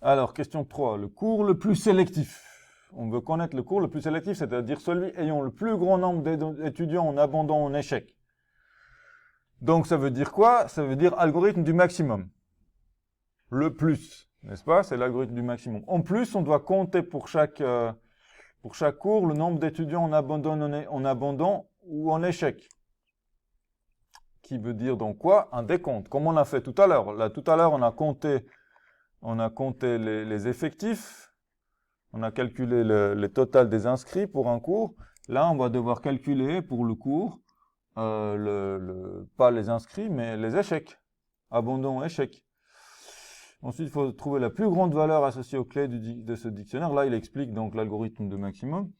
Alors, question 3. Le cours le plus sélectif. On veut connaître le cours le plus sélectif, c'est-à-dire celui ayant le plus grand nombre d'étudiants en abandon en échec. Donc, ça veut dire quoi? Ça veut dire algorithme du maximum. Le plus, n'est-ce pas? C'est l'algorithme du maximum. En plus, on doit compter pour chaque cours le nombre d'étudiants en abandon ou en échec. Qui veut dire donc quoi? Un décompte, comme on l'a fait tout à l'heure. Là, tout à l'heure, on a compté les effectifs. On a calculé le total des inscrits pour un cours. Là, on va devoir calculer pour le cours, pas les inscrits, mais les échecs. Abandon, échec. Ensuite, il faut trouver la plus grande valeur associée aux clés de ce dictionnaire. Là, il explique donc l'algorithme de maximum.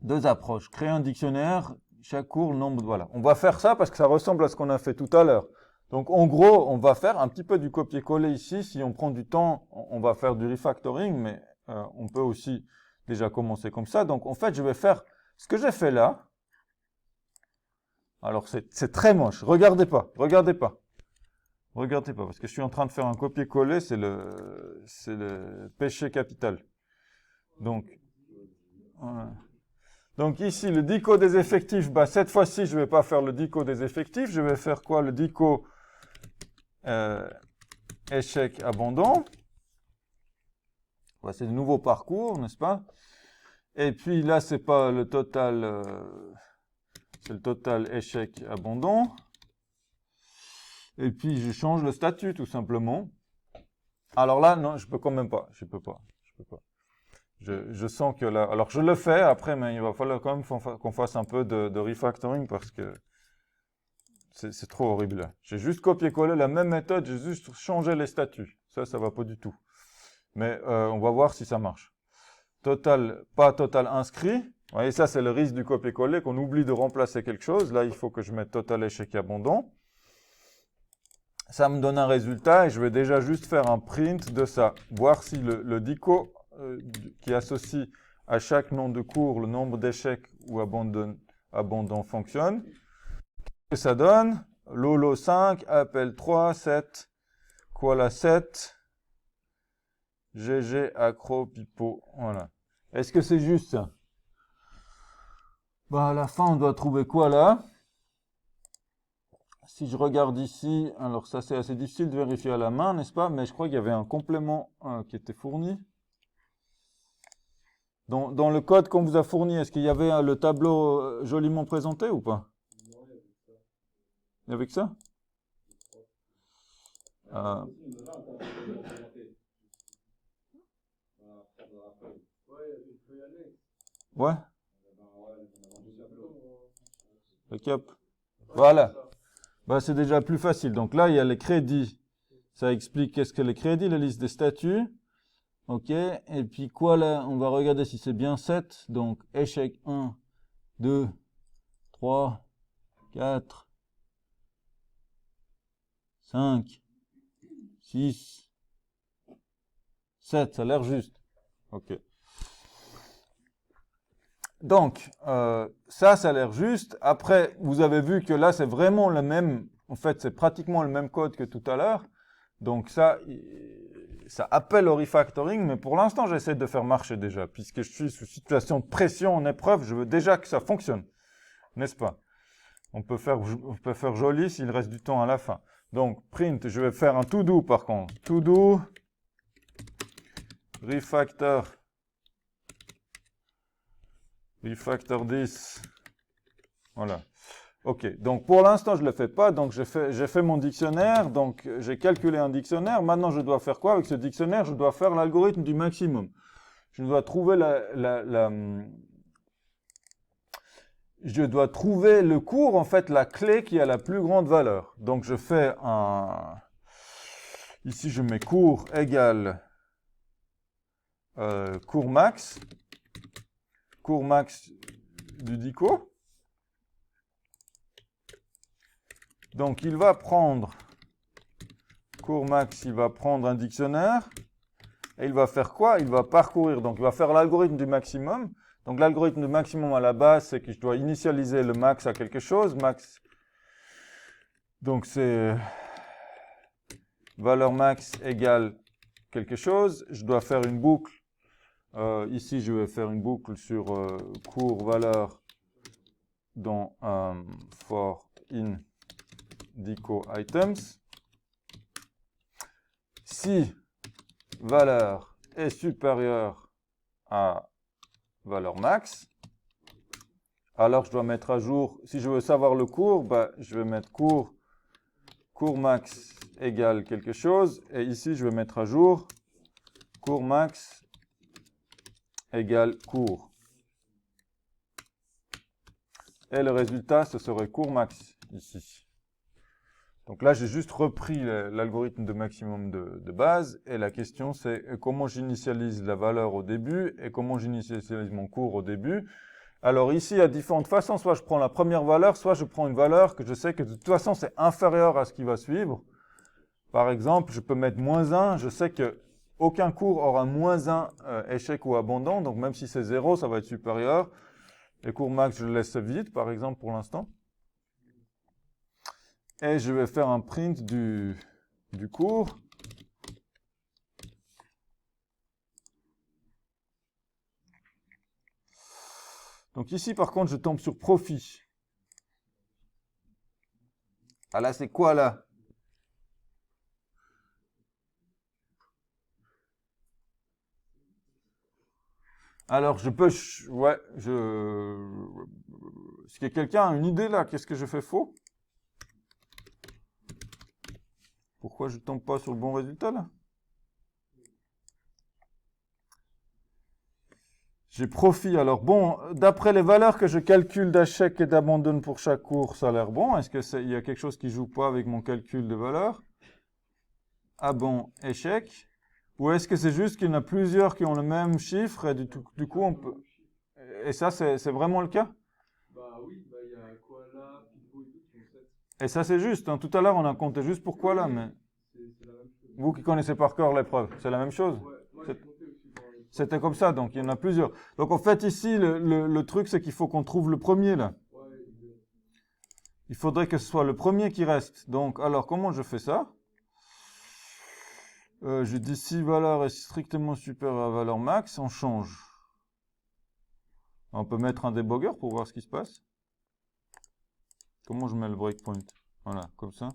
Deux approches. Créer un dictionnaire, chaque cours, le nombre de... Voilà. On va faire ça parce que ça ressemble à ce qu'on a fait tout à l'heure. Donc, en gros, on va faire un petit peu du copier-coller ici. Si on prend du temps, on va faire du refactoring, mais on peut aussi déjà commencer comme ça. Donc, en fait, je vais faire ce que j'ai fait là. Alors, c'est très moche. Regardez pas, regardez pas. Regardez pas, parce que je suis en train de faire un copier-coller, c'est le péché capital. Donc, voilà. Donc ici, le dico des effectifs, bah, cette fois-ci, je ne vais pas faire le dico des effectifs, je vais faire quoi? Le dico échec abandon. Ouais, c'est le nouveau parcours, n'est-ce pas? Et puis là, c'est pas le total, c'est le total échec abandon. Et puis, je change le statut, tout simplement. Alors là, non, je peux quand même pas, je peux pas. Je sens que là, alors je le fais après, mais il va falloir quand même qu'on fasse un peu de refactoring parce que c'est trop horrible là. J'ai juste copié-collé la même méthode, j'ai juste changé les statuts. Ça va pas du tout. Mais on va voir si ça marche. Pas total inscrit. Vous voyez, ça c'est le risque du copier-coller, qu'on oublie de remplacer quelque chose. Là, il faut que je mette total échec abandon. Ça me donne un résultat et je vais déjà juste faire un print de ça. Voir si le dico qui associe à chaque nom de cours le nombre d'échecs ou abandon fonctionne. Qu'est-ce que ça donne? Lolo 5, appel 3, 7, koala 7, GG, accro, pipo. Voilà. Est-ce que c'est juste ça? Bah, à la fin, on doit trouver quoi là? Si je regarde ici, alors ça c'est assez difficile de vérifier à la main, n'est-ce pas? Mais je crois qu'il y avait un complément qui était fourni. Dans le code qu'on vous a fourni, est-ce qu'il y avait le tableau joliment présenté ou pas? Il y avait que ça? Ouais. Le cap. Voilà. Bah, c'est déjà plus facile. Donc là, il y a les crédits. Ça explique qu'est-ce que les crédits, la liste des statuts. Ok. Et puis quoi là? On va regarder si c'est bien 7. Donc échec 1, 2, 3, 4, 5, 6, 7. Ça a l'air juste. Ok. Donc, ça a l'air juste. Après, vous avez vu que là, c'est vraiment le même. En fait, c'est pratiquement le même code que tout à l'heure. Donc ça appelle au refactoring, mais pour l'instant, j'essaie de faire marcher déjà. Puisque je suis sous situation de pression en épreuve, je veux déjà que ça fonctionne. N'est-ce pas? On peut faire joli s'il reste du temps à la fin. Donc, print, je vais faire un to-do par contre. To-do, refactor 10. Voilà. Ok, donc pour l'instant, je ne le fais pas. Donc, j'ai fait mon dictionnaire. Donc, j'ai calculé un dictionnaire. Maintenant, je dois faire quoi avec ce dictionnaire? Je dois faire l'algorithme du maximum. Je dois trouver je dois trouver le cours, en fait, la clé qui a la plus grande valeur. Donc, je fais ici, je mets cours égale cours max du dico. Donc, il va prendre cours max, il va prendre un dictionnaire et il va faire quoi? Il va parcourir. Donc, il va faire l'algorithme du maximum. Donc, l'algorithme du maximum à la base, c'est que je dois initialiser le max à quelque chose. Max. Donc, c'est valeur max égale quelque chose, je dois faire une boucle. Ici, je vais faire une boucle sur cours valeur dans for in dico items. Si valeur est supérieure à valeur max, alors je dois mettre à jour, si je veux savoir le cours, bah, je vais mettre cours max égale quelque chose, et ici je vais mettre à jour cours max égale cours. Et le résultat, ce serait cours max ici. Donc là, j'ai juste repris l'algorithme de maximum de base, et la question c'est comment j'initialise la valeur au début et comment j'initialise mon cours au début. Alors ici, il y a différentes façons. Soit je prends la première valeur, soit je prends une valeur que je sais que de toute façon, c'est inférieur à ce qui va suivre. Par exemple, je peux mettre -1. Je sais que aucun cours aura -1 échec ou abandon. Donc même si c'est 0, ça va être supérieur. Les cours max, je le laisse vide, par exemple, pour l'instant. Et je vais faire un print du cours. Donc ici, par contre, je tombe sur profit. Ah là, c'est quoi là? Alors, je peux... Ouais, est-ce que quelqu'un a une idée là? Qu'est-ce que je fais faux? Pourquoi je tombe pas sur le bon résultat là? J'ai profit. Alors bon, d'après les valeurs que je calcule d'échec et d'abandon pour chaque cours, ça a l'air bon. Est-ce qu'il y a quelque chose qui joue pas avec mon calcul de valeurs? Ah bon, échec. Ou est-ce que c'est juste qu'il y en a plusieurs qui ont le même chiffre et du coup on peut... Et ça, c'est vraiment le cas? Bah oui, bah il y a Koala, Pitbull et tout qui ont 7. Et ça, c'est juste. Hein. Tout à l'heure, on a compté juste pour quoi là, mais C'est la même chose. vous qui connaissez par cœur l'épreuve, c'est la même chose? Ouais, moi j'ai compté aussi dans les... C'était comme ça, donc il y en a plusieurs. Donc en fait, ici, le truc, c'est qu'il faut qu'on trouve le premier là. Ouais, Il faudrait que ce soit le premier qui reste. Donc, alors, comment je fais ça? Je dis si valeur est strictement supérieure à valeur max, on change. On peut mettre un debugger pour voir ce qui se passe. Comment je mets le breakpoint? Voilà, comme ça.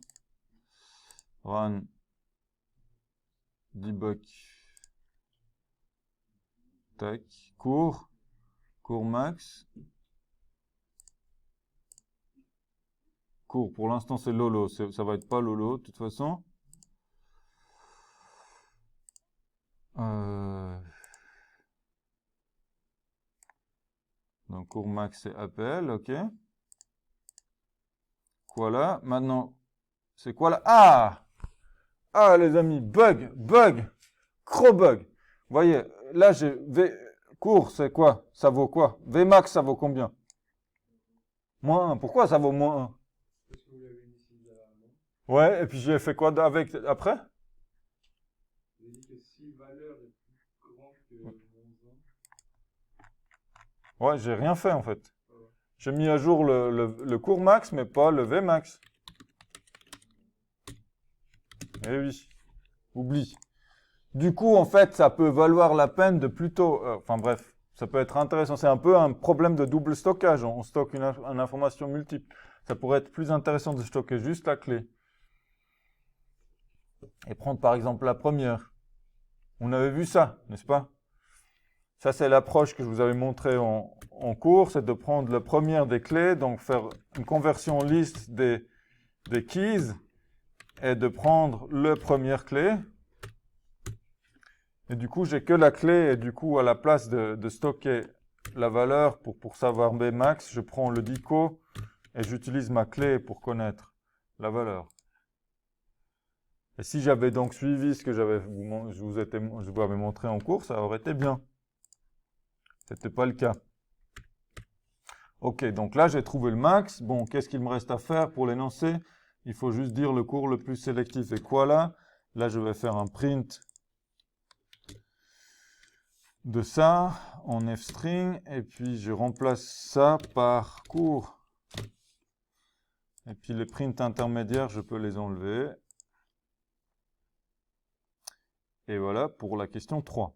Run. Debug. Tac. Cours. Cours max. Cours, pour l'instant c'est Lolo. Ça va être pas Lolo, de toute façon. Donc cours max c'est appel, ok. Quoi là? Maintenant, c'est quoi là? Ah! Ah les amis, bug, gros bug. Vous voyez, là j'ai cours, c'est quoi? Ça vaut quoi? Vmax, ça vaut combien? -1. Pourquoi ça vaut -1? parce que vous l'avez initialisé avant. Ouais, et puis j'ai fait quoi avec après? Vous avez dit que si valeur est plus grande que -1. Ouais, j'ai rien fait en fait. J'ai mis à jour le cours max, mais pas le Vmax. Eh oui, oublie. Du coup, en fait, ça peut valoir la peine de plutôt... enfin bref, ça peut être intéressant. C'est un peu un problème de double stockage. On stocke une information multiple. Ça pourrait être plus intéressant de stocker juste la clé. Et prendre par exemple la première. On avait vu ça, n'est-ce pas? Ça, c'est l'approche que je vous avais montrée en cours. C'est de prendre la première des clés, donc faire une conversion liste des keys, et de prendre la première clé. Et du coup, j'ai que la clé, et du coup, à la place de stocker la valeur pour savoir Bmax, je prends le dico et j'utilise ma clé pour connaître la valeur. Et si j'avais donc suivi ce que je vous avais montré en cours, ça aurait été bien. C'était pas le cas. Ok, donc là, j'ai trouvé le max. Bon, qu'est-ce qu'il me reste à faire pour l'énoncer? Il faut juste dire le cours le plus sélectif est quoi là? Là, je vais faire un print de ça en f-string et puis je remplace ça par cours. Et puis les prints intermédiaires, je peux les enlever. Et voilà pour la question 3.